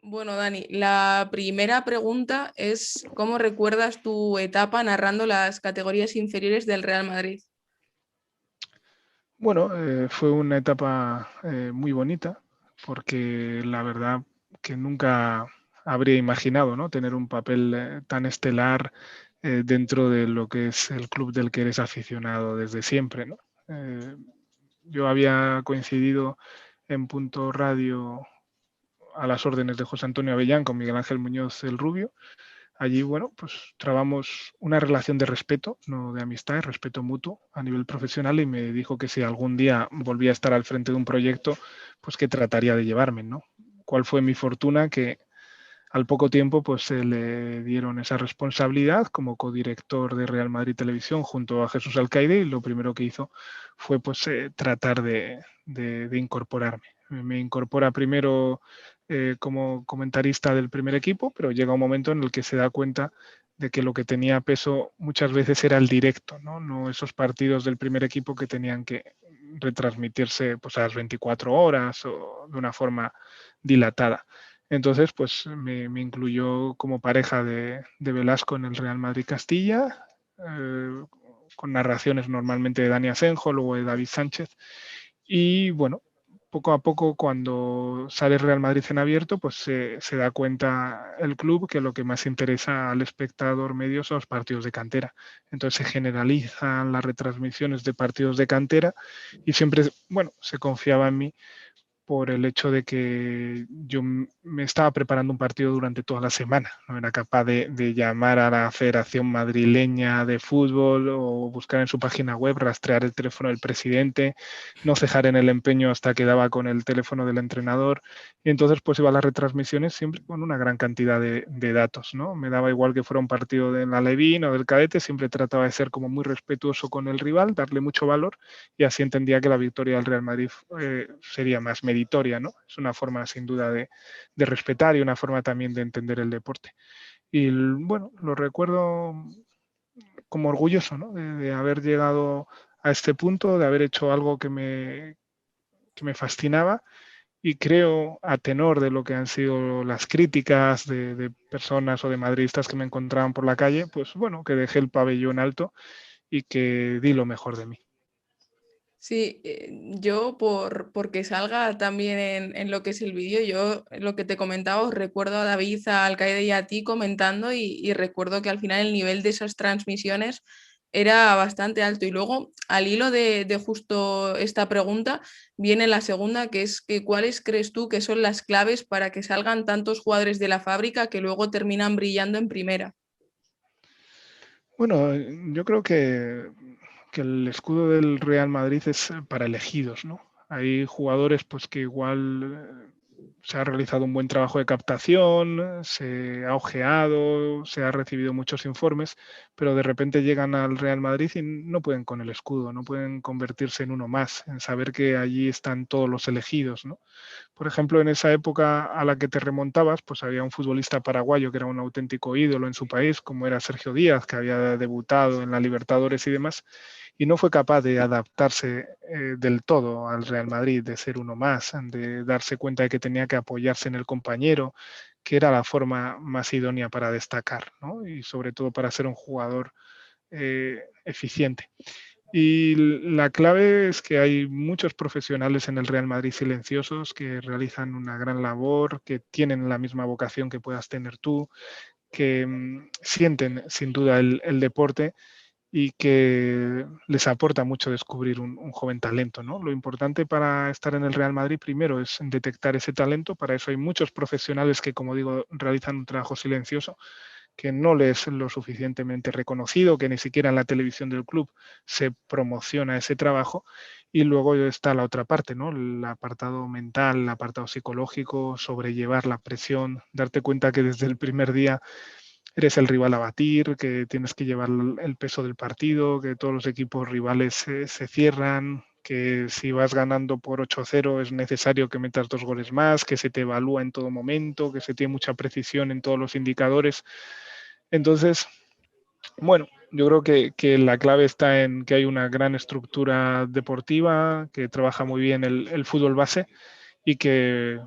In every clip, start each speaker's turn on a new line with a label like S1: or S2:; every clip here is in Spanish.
S1: Bueno, Dani, la primera pregunta es ¿cómo recuerdas tu etapa narrando las categorías inferiores del Real Madrid?
S2: Bueno, fue una etapa muy bonita porque la verdad que nunca habría imaginado, ¿no? Tener un papel tan estelar dentro de lo que es el club del que eres aficionado desde siempre, ¿no? Eh, yo había coincidido en Punto Radio a las órdenes de José Antonio Avellán con Miguel Ángel Muñoz el Rubio. Allí, bueno, pues trabamos una relación de respeto, no de amistad, de respeto mutuo a nivel profesional, y me dijo que si algún día volvía a estar al frente de un proyecto, pues que trataría de llevarme, ¿no? ¿Cuál fue mi fortuna? Que al poco tiempo pues se le dieron esa responsabilidad como codirector de Real Madrid Televisión junto a Jesús Alcaide, y lo primero que hizo fue pues tratar de incorporarme. Me incorpora primero como comentarista del primer equipo, pero llega un momento en el que se da cuenta de que lo que tenía peso muchas veces era el directo, no esos partidos del primer equipo que tenían que retransmitirse pues a las 24 horas o de una forma dilatada. Entonces, pues me incluyó como pareja de Velasco en el Real Madrid Castilla, eh, con narraciones normalmente de Dani Asenjo, luego de David Sánchez. Y bueno, poco a poco, cuando sale Real Madrid en abierto, pues se da cuenta el club que lo que más interesa al espectador medio son los partidos de cantera. Entonces se generalizan las retransmisiones de partidos de cantera, y siempre, bueno, se confiaba en mí por el hecho de que yo me estaba preparando un partido durante toda la semana. No era capaz de llamar a la Federación Madrileña de Fútbol o buscar en su página web, rastrear el teléfono del presidente, no cejar en el empeño hasta que daba con el teléfono del entrenador. Y entonces pues iba a las retransmisiones siempre con una gran cantidad de datos, ¿no? Me daba igual que fuera un partido del Alevín o del Cadete, siempre trataba de ser como muy respetuoso con el rival, darle mucho valor, y así entendía que la victoria del Real Madrid sería más meritoria, ¿no? Es una forma sin duda de respetar y una forma también de entender el deporte. Y bueno, lo recuerdo como orgulloso, ¿no? De haber llegado a este punto, de haber hecho algo que me fascinaba, y creo, a tenor de lo que han sido las críticas de personas o de madridistas que me encontraban por la calle, pues bueno, que dejé el pabellón alto y que di lo mejor de mí.
S1: Sí, yo porque salga también en lo que es el vídeo, yo lo que te comentaba, os recuerdo a David, a Alcaide y a ti comentando y recuerdo que al final el nivel de esas transmisiones era bastante alto. Y luego, al hilo de justo esta pregunta, viene la segunda, que es que ¿cuáles crees tú que son las claves para que salgan tantos jugadores de la fábrica que luego terminan brillando en primera?
S2: Bueno, yo creo que el escudo del Real Madrid es para elegidos, ¿no? Hay jugadores pues que igual se ha realizado un buen trabajo de captación, se ha ojeado, se ha recibido muchos informes, pero de repente llegan al Real Madrid y no pueden con el escudo, no pueden convertirse en uno más, en saber que allí están todos los elegidos, ¿no? Por ejemplo, en esa época a la que te remontabas, pues había un futbolista paraguayo que era un auténtico ídolo en su país, como era Sergio Díaz, que había debutado en la Libertadores y demás, y no fue capaz de adaptarse del todo al Real Madrid, de ser uno más, de darse cuenta de que tenía que apoyarse en el compañero, que era la forma más idónea para destacar, ¿no? Y sobre todo para ser un jugador eficiente. Y la clave es que hay muchos profesionales en el Real Madrid silenciosos que realizan una gran labor, que tienen la misma vocación que puedas tener tú, que sienten sin duda el deporte, y que les aporta mucho descubrir un joven talento, ¿no? Lo importante para estar en el Real Madrid primero es detectar ese talento. Para eso hay muchos profesionales que, como digo, realizan un trabajo silencioso, que no le es lo suficientemente reconocido, que ni siquiera en la televisión del club se promociona ese trabajo. Y luego está la otra parte, ¿no? El apartado mental, el apartado psicológico, sobrellevar la presión, darte cuenta que desde el primer día eres el rival a batir, que tienes que llevar el peso del partido, que todos los equipos rivales se cierran, que si vas ganando por 8-0 es necesario que metas 2 goles más, que se te evalúa en todo momento, que se tiene mucha precisión en todos los indicadores. Entonces, bueno, yo creo que la clave está en que hay una gran estructura deportiva, que trabaja muy bien el fútbol base, y que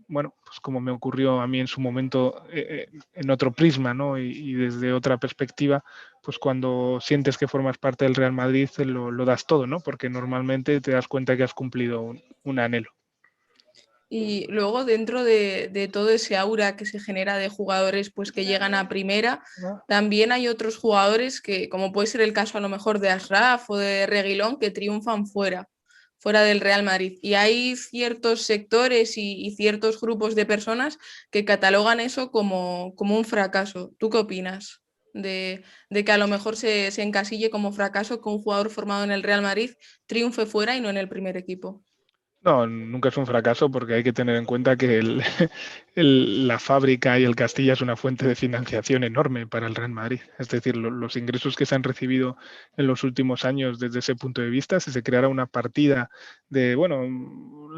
S2: bueno, pues como me ocurrió a mí en su momento en otro prisma, ¿no? Y desde otra perspectiva, pues cuando sientes que formas parte del Real Madrid lo das todo, ¿no? Porque normalmente te das cuenta que has cumplido un anhelo.
S1: Y luego dentro de todo ese aura que se genera de jugadores pues que llegan a primera, también hay otros jugadores que, como puede ser el caso a lo mejor de Ashraf o de Reguilón, que triunfan fuera del Real Madrid. Y hay ciertos sectores y ciertos grupos de personas que catalogan eso como un fracaso. ¿Tú qué opinas? De que a lo mejor se encasille como fracaso que un jugador formado en el Real Madrid triunfe fuera y no en el primer equipo.
S2: No, nunca es un fracaso porque hay que tener en cuenta que la fábrica y el Castilla es una fuente de financiación enorme para el Real Madrid. Es decir, los ingresos que se han recibido en los últimos años desde ese punto de vista, si se creara una partida de, bueno,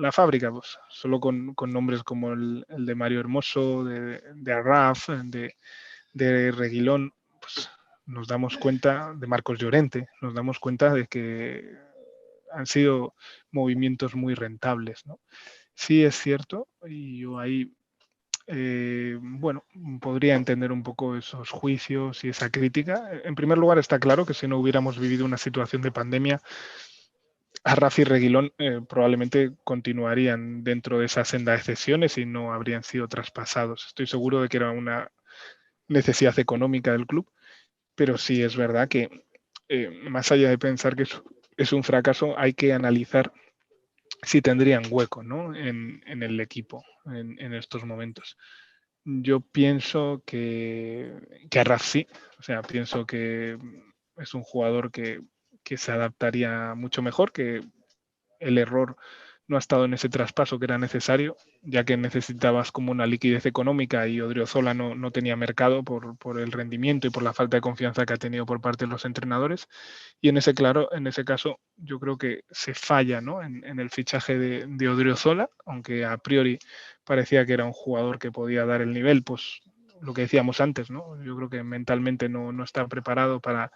S2: la fábrica, pues solo con nombres como el de Mario Hermoso, de Arraf, de Reguilón, pues nos damos cuenta, de Marcos Llorente, nos damos cuenta de que han sido movimientos muy rentables, ¿no? Sí es cierto, y yo ahí, bueno, podría entender un poco esos juicios y esa crítica. En primer lugar, está claro que si no hubiéramos vivido una situación de pandemia, a Rafi y Reguilón probablemente continuarían dentro de esa senda de cesiones y no habrían sido traspasados. Estoy seguro de que era una necesidad económica del club, pero sí es verdad que más allá de pensar que es un fracaso, hay que analizar si tendrían hueco, ¿no? en el equipo en estos momentos. Yo pienso que Arraf sí, o sea, pienso que es un jugador que se adaptaría mucho mejor, que el error no ha estado en ese traspaso que era necesario, ya que necesitabas como una liquidez económica y Odriozola no tenía mercado por el rendimiento y por la falta de confianza que ha tenido por parte de los entrenadores. Y en ese caso yo creo que se falla, ¿no? en el fichaje de Odriozola, aunque a priori parecía que era un jugador que podía dar el nivel, pues lo que decíamos antes, ¿no? Yo creo que mentalmente no está preparado para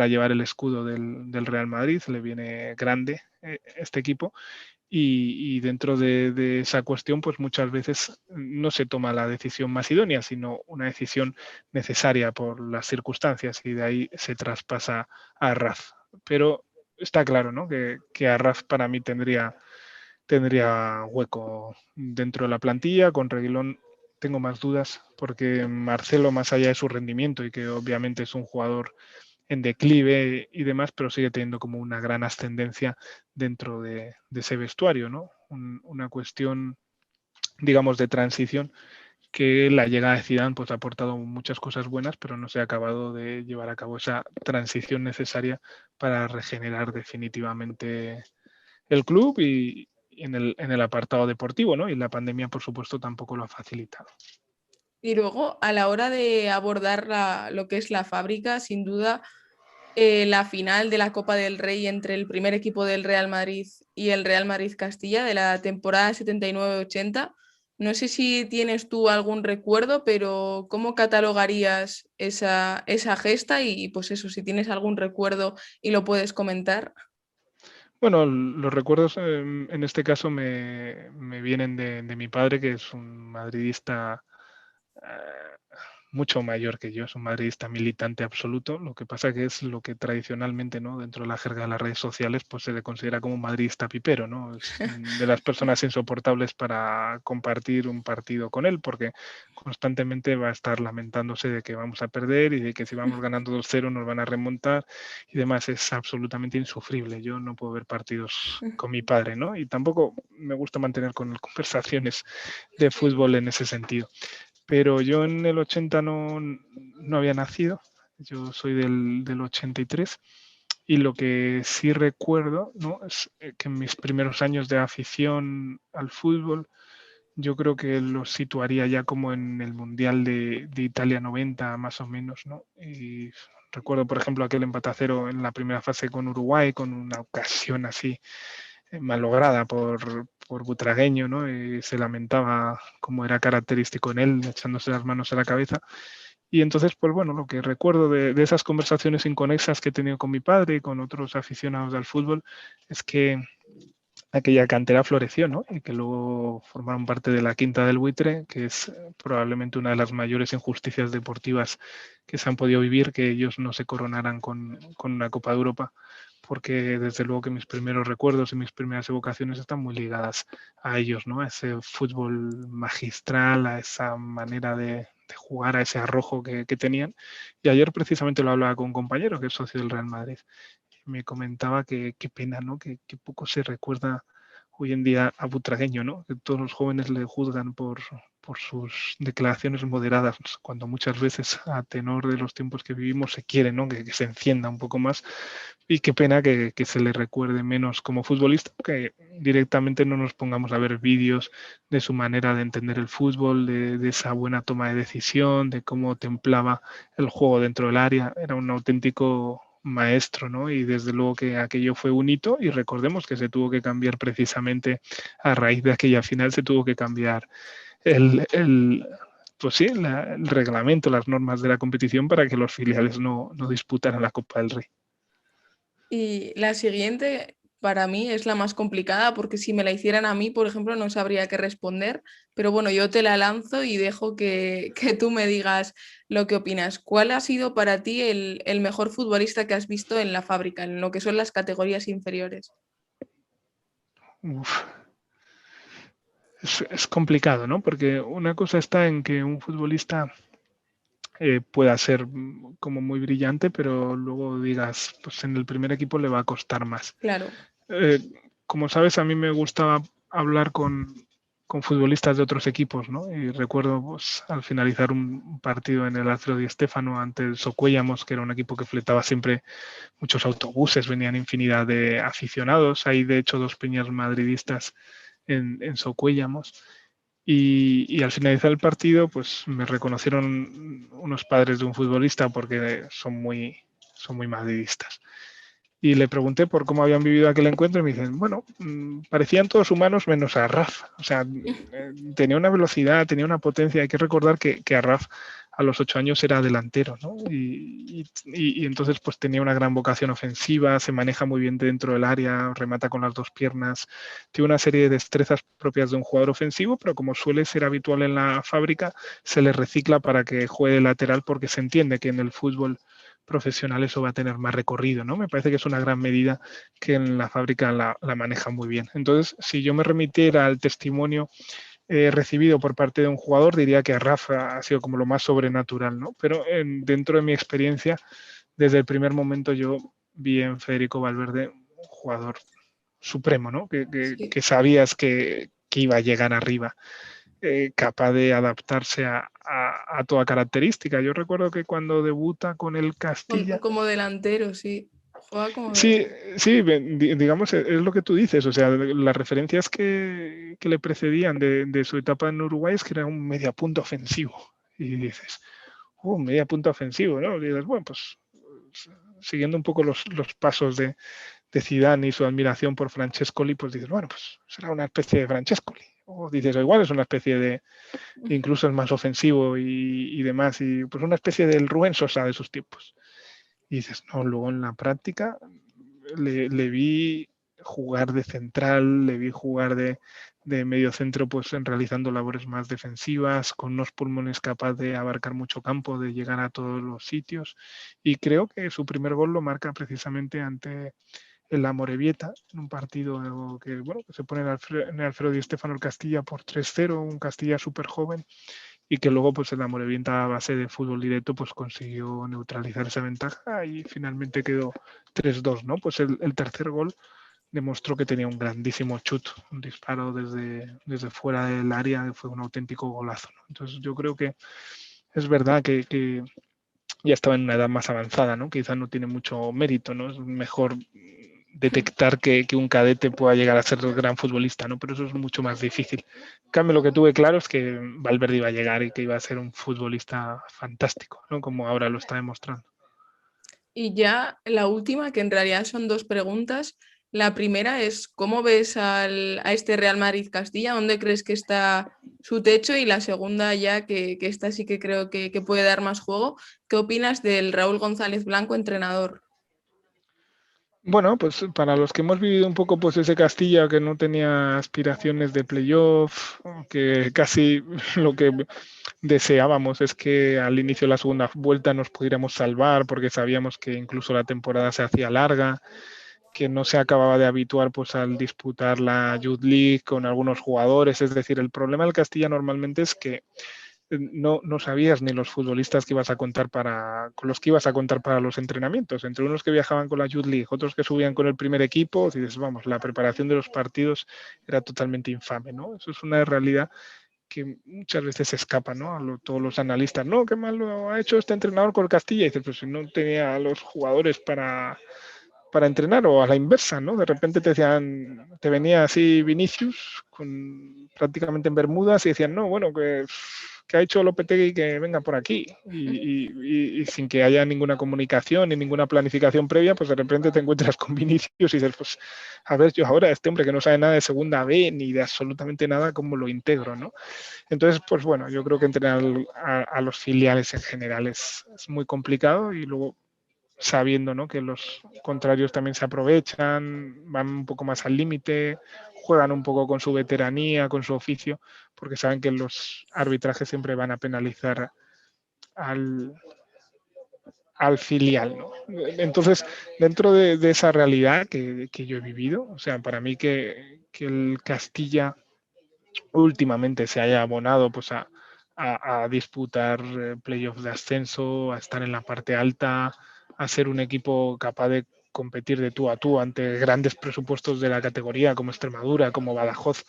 S2: llevar el escudo del Real Madrid, le viene grande este equipo y dentro de esa cuestión, pues muchas veces no se toma la decisión más idónea, sino una decisión necesaria por las circunstancias y de ahí se traspasa a Arraf. Pero está claro, ¿no? que Arraf para mí tendría hueco dentro de la plantilla. Con Reguilón tengo más dudas porque Marcelo, más allá de su rendimiento y que obviamente es un jugador en declive y demás, pero sigue teniendo como una gran ascendencia dentro de ese vestuario, ¿no? Una cuestión, digamos, de transición que la llegada de Zidane pues, ha aportado muchas cosas buenas, pero no se ha acabado de llevar a cabo esa transición necesaria para regenerar definitivamente el club y en el apartado deportivo, ¿no? Y la pandemia, por supuesto, tampoco lo ha facilitado.
S1: Y luego, a la hora de abordar lo que es la fábrica, sin duda, la final de la Copa del Rey entre el primer equipo del Real Madrid y el Real Madrid Castilla de la temporada 79-80. No sé si tienes tú algún recuerdo, pero ¿cómo catalogarías esa gesta? Y pues eso, si tienes algún recuerdo y lo puedes comentar.
S2: Bueno, los recuerdos en este caso me vienen de mi padre, que es un madridista mucho mayor que yo, es un madridista militante absoluto. Lo que pasa que es lo que tradicionalmente, ¿no? Dentro de la jerga de las redes sociales, pues se le considera como un madridista pipero, ¿no? Es de las personas insoportables para compartir un partido con él, porque constantemente va a estar lamentándose de que vamos a perder y de que si vamos ganando 2-0 nos van a remontar y demás. Es absolutamente insufrible. Yo no puedo ver partidos con mi padre, ¿no? Y tampoco me gusta mantener con él conversaciones de fútbol en ese sentido. Pero yo en el 80 no había nacido, yo soy del 83 y lo que sí recuerdo, ¿no? es que en mis primeros años de afición al fútbol, yo creo que lo situaría ya como en el Mundial de Italia 90 más o menos, ¿no? Y recuerdo, por ejemplo, aquel empate a cero en la primera fase con Uruguay, con una ocasión así malograda por Butragueño, ¿no? Y se lamentaba, como era característico en él, echándose las manos a la cabeza. Y entonces, pues bueno, lo que recuerdo de esas conversaciones inconexas que he tenido con mi padre y con otros aficionados al fútbol es que aquella cantera floreció, ¿no? Y que luego formaron parte de la Quinta del Buitre, que es probablemente una de las mayores injusticias deportivas que se han podido vivir, que ellos no se coronaran con una Copa de Europa, porque desde luego que mis primeros recuerdos y mis primeras evocaciones están muy ligadas a ellos, ¿no? A ese fútbol magistral, a esa manera de jugar, a ese arrojo que tenían. Y ayer precisamente lo hablaba con un compañero que es socio del Real Madrid. Me comentaba que qué pena, ¿no? Que poco se recuerda hoy en día a Butragueño, ¿no? Que todos los jóvenes le juzgan por sus declaraciones moderadas, cuando muchas veces a tenor de los tiempos que vivimos se quiere, ¿no? Que se encienda un poco más. Y qué pena que se le recuerde menos como futbolista, que directamente no nos pongamos a ver vídeos de su manera de entender el fútbol, de esa buena toma de decisión, de cómo templaba el juego dentro del área. Era un auténtico maestro, ¿no? Y desde luego que aquello fue un hito y recordemos que se tuvo que cambiar precisamente a raíz de aquella final, se tuvo que cambiar el pues sí, el reglamento, las normas de la competición para que los filiales no disputaran la Copa del Rey.
S1: Y la siguiente para mí es la más complicada porque si me la hicieran a mí, por ejemplo, no sabría qué responder, pero bueno, yo te la lanzo y dejo que tú me digas lo que opinas. ¿Cuál ha sido para ti el mejor futbolista que has visto en la fábrica, en lo que son las categorías inferiores?
S2: Uf, es complicado, ¿no? Porque una cosa está en que un futbolista pueda ser como muy brillante, pero luego digas, pues en el primer equipo le va a costar más.
S1: Claro.
S2: Eh, como sabes, a mí me gustaba hablar con futbolistas de otros equipos, ¿no? Y recuerdo pues, al finalizar un partido en el Alfredo Di Stéfano ante el Socuellamos, que era un equipo que fletaba siempre muchos autobuses, venían infinidad de aficionados. Hay de hecho dos peñas madridistas en Socuellamos. Y al finalizar el partido, pues me reconocieron unos padres de un futbolista porque son muy madridistas. Y le pregunté por cómo habían vivido aquel encuentro y me dicen, bueno, parecían todos humanos menos a Raf. O sea, tenía una velocidad, tenía una potencia. Hay que recordar que a Raf a los 8 años era delantero, ¿no? Y entonces pues tenía una gran vocación ofensiva, se maneja muy bien dentro del área, remata con las dos piernas, tiene una serie de destrezas propias de un jugador ofensivo, pero como suele ser habitual en la fábrica, se le recicla para que juegue de lateral porque se entiende que en el fútbol profesional eso va a tener más recorrido, ¿no? Me parece que es una gran medida que en la fábrica la maneja muy bien. Entonces, si yo me remitiera al testimonio recibido por parte de un jugador, diría que Rafa ha sido como lo más sobrenatural, ¿no? Pero dentro de mi experiencia, desde el primer momento yo vi en Federico Valverde un jugador supremo, ¿no?
S1: Sí.
S2: Que sabías que iba a llegar arriba, capaz de adaptarse a toda característica. Yo recuerdo que cuando debuta con el Castilla,
S1: Como delantero, sí. Juega como
S2: sí,
S1: delantero.
S2: sí, digamos, es lo que tú dices, o sea, las referencias que le precedían de su etapa en Uruguay es que era un mediapunta ofensivo. Y dices, un mediapunta ofensivo, ¿no? Y dices, bueno, pues siguiendo un poco los pasos de Zidane y su admiración por Francescoli, pues dices, bueno, pues será una especie de Francescoli. O dices, igual es una especie de, incluso es más ofensivo y demás, y pues una especie del Rubén Sosa de sus tiempos. Y dices, no, luego en la práctica le vi jugar de central, le vi jugar de medio centro, pues en realizando labores más defensivas, con unos pulmones capaz de abarcar mucho campo, de llegar a todos los sitios. Y creo que su primer gol lo marca precisamente ante el Amorebieta, en un partido que, bueno, que se pone en el Alfredo Di Stéfano el Castilla por 3-0, un Castilla súper joven, y que luego pues el Amorebieta a base de fútbol directo pues consiguió neutralizar esa ventaja y finalmente quedó 3-2, ¿no? Pues el tercer gol demostró que tenía un grandísimo chut, un disparo desde fuera del área, fue un auténtico golazo, ¿no? Entonces yo creo que es verdad que ya estaba en una edad más avanzada, ¿no? Quizás no tiene mucho mérito, ¿no? Es mejor detectar que un cadete pueda llegar a ser un gran futbolista, ¿no? Pero eso es mucho más difícil. En cambio, lo que tuve claro es que Valverde iba a llegar y que iba a ser un futbolista fantástico, ¿no? Como ahora lo está demostrando.
S1: Y ya la última, que en realidad son dos preguntas. La primera es, ¿cómo ves a este Real Madrid Castilla? ¿Dónde crees que está su techo? Y la segunda ya, que esta sí que creo que puede dar más juego. ¿Qué opinas del Raúl González Blanco, entrenador?
S2: Bueno, pues para los que hemos vivido un poco pues ese Castilla que no tenía aspiraciones de playoff, que casi lo que deseábamos es que al inicio de la segunda vuelta nos pudiéramos salvar porque sabíamos que incluso la temporada se hacía larga, que no se acababa de habituar pues al disputar la Youth League con algunos jugadores. Es decir, el problema del Castilla normalmente es que no sabías ni los futbolistas que ibas a contar con los que ibas a contar para los entrenamientos. Entre unos que viajaban con la Youth League, otros que subían con el primer equipo, y dices, vamos, la preparación de los partidos era totalmente infame, ¿no? Eso es una realidad que muchas veces se escapa, ¿no? Todos los analistas, no, qué mal lo ha hecho este entrenador con Castilla. Y dices, pues si no tenía a los jugadores para entrenar, o a la inversa, ¿no? De repente te decían, te venía así Vinicius prácticamente en Bermudas y decían, no, bueno, que ha hecho Lopetegui que venga por aquí y sin que haya ninguna comunicación ni ninguna planificación previa, pues de repente te encuentras con Vinicius y dices, pues a ver, yo ahora este hombre que no sabe nada de segunda B ni de absolutamente nada, ¿cómo lo integro, no? Entonces, pues bueno, yo creo que entrenar a los filiales en general es muy complicado y luego sabiendo, ¿no?, que los contrarios también se aprovechan, van un poco más al límite, juegan un poco con su veteranía, con su oficio, porque saben que los arbitrajes siempre van a penalizar al, al filial, ¿no? Entonces, dentro de esa realidad que, yo he vivido, o sea, para mí que el Castilla últimamente se haya abonado pues a disputar playoffs de ascenso, a estar en la parte alta, a ser un equipo capaz de competir de tú a tú ante grandes presupuestos de la categoría como Extremadura, como Badajoz,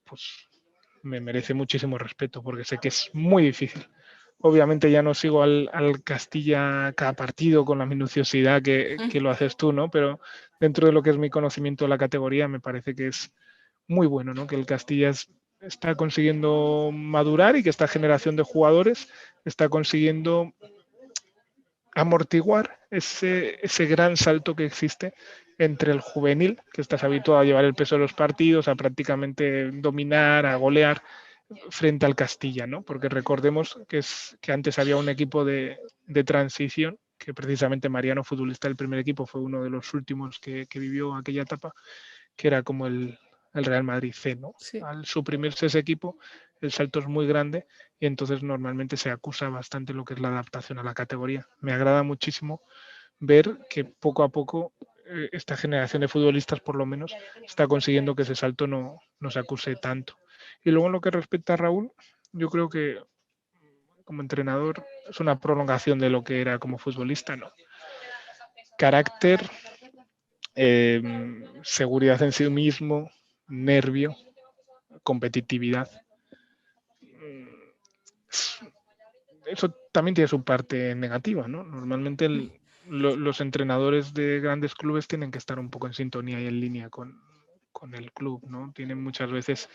S2: pues me merece muchísimo respeto porque sé que es muy difícil. Obviamente ya no sigo al Castilla cada partido con la minuciosidad que lo haces tú, ¿no? Pero dentro de lo que es mi conocimiento de la categoría me parece que es muy bueno, ¿no? Que el Castilla está consiguiendo madurar y que esta generación de jugadores está consiguiendo amortiguar ese gran salto que existe entre el juvenil, que estás habituado a llevar el peso de los partidos, a prácticamente dominar, a golear, frente al Castilla, ¿no? Porque recordemos que antes había un equipo de transición, que precisamente Mariano, futbolista del primer equipo, fue uno de los últimos que vivió aquella etapa, que era como el Real Madrid C, ¿no?
S1: Sí.
S2: Al suprimirse ese equipo, el salto es muy grande y entonces normalmente se acusa bastante lo que es la adaptación a la categoría. Me agrada muchísimo ver que poco a poco esta generación de futbolistas, por lo menos, está consiguiendo que ese salto no se acuse tanto. Y luego en lo que respecta a Raúl, yo creo que como entrenador es una prolongación de lo que era como futbolista, ¿no? Carácter, seguridad en sí mismo, nervio, competitividad. Eso también tiene su parte negativa, ¿no? Normalmente los entrenadores de grandes clubes tienen que estar un poco en sintonía y en línea con el club, ¿no? Tienen muchas veces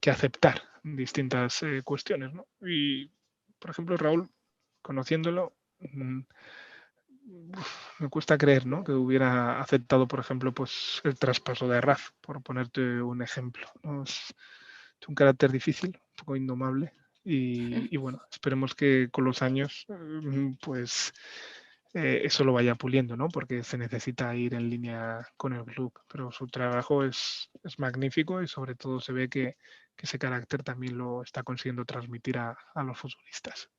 S2: que aceptar distintas cuestiones, ¿no? Y, por ejemplo, Raúl, conociéndolo, me cuesta creer, ¿no?, que hubiera aceptado, por ejemplo, pues el traspaso de Raf, por ponerte un ejemplo, ¿no? Es un carácter difícil, un poco indomable y bueno, esperemos que con los años pues eso lo vaya puliendo, ¿no? Porque se necesita ir en línea con el club, pero su trabajo es magnífico y sobre todo se ve que ese carácter también lo está consiguiendo transmitir a los futbolistas.